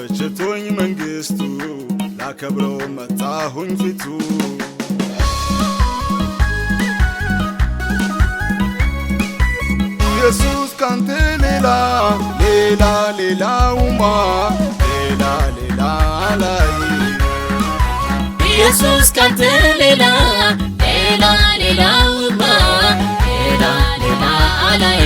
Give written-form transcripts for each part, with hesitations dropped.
ተመችቶኝ መንግስቱ ላከብረው መጣሁኝ ፊቱ ኢየሱስ ካንተ ሌላውማ ሌላ ላይ ኢየሱስ ካንተ ሌላውማ ሌላ ላይ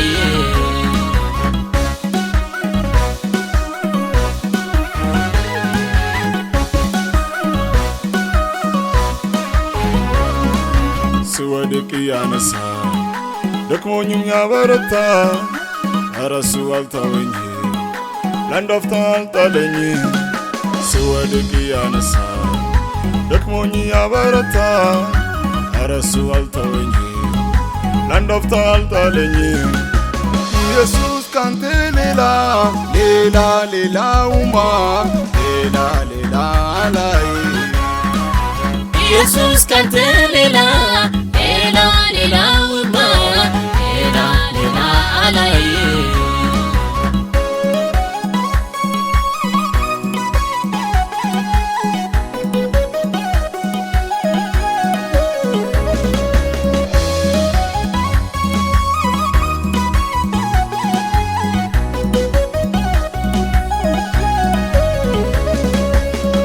ስወድቅ ያነሳ ደክሞኝም ያበረታ እረሱ አልተወኝ ለአንድ አፍታ አልጣለኝ ስወድቅ ያነሳ ደክሞኝ ያበረታ እረሱ አልተወኝ ለአንድ አፍታ አልጣለኝ ኢየሱስ ካንተ ሌላውማ ሌላ ላይ ኢየሱስ ካንተ ሌላውማ ሌላ ላይ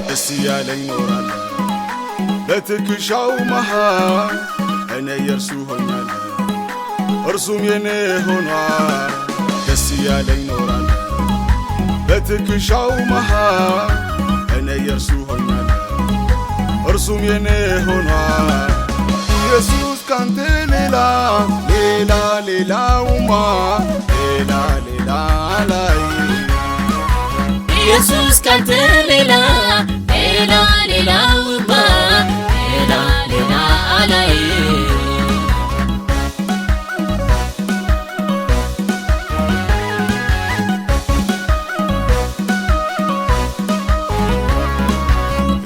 ደስ ያለኝ ኖራለሁ በትከሻው መሃል እኔ የእርሱ ሆኛለሁ እርሱም የኔ ሆኗል ደስ ያለኝ ኖራለሁ በትከሻው መሃል እኔ የእርሱ ሆኛለሁ እርሱም የኔ ሆኗል ኢየሱስ ካንተ ሌላውማ ሌላ ላይ ኢየሱስ ካንተ ሌላውማ ሌላ ላይ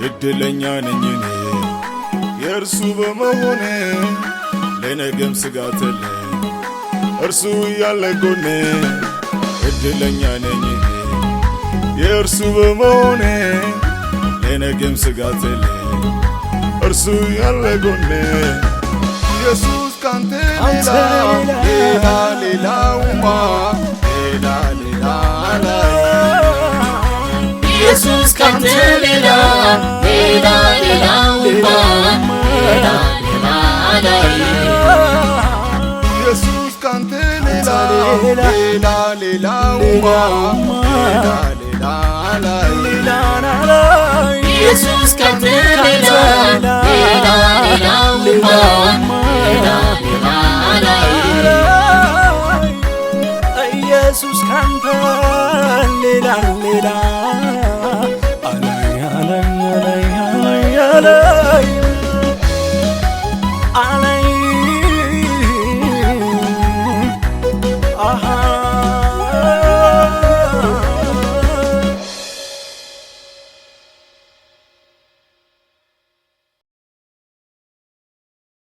እድለኛ ነኝ እኔ የእርሱ በመሆኔ ለነገም ስጋት የለኝ እርሱ ያለ ጎኔ እድለኛ ነኝ እኔ የእርሱ በመሆኔ ለነገም ስጋት የለኝ እርሱ ያለ ጎኔ ኢየሱስ ካንተ ሌላውማ ሌላ ላይ ኢየሱስ ካንተ ሌላውማ ሌላ ላይ ኢየሱስ ካንተ ሌላውማ ሌላ ላይ ኢየሱስ ካንተ ሌላውማ ሌላ ላይ ኢየሱስ ካንተ ሌላ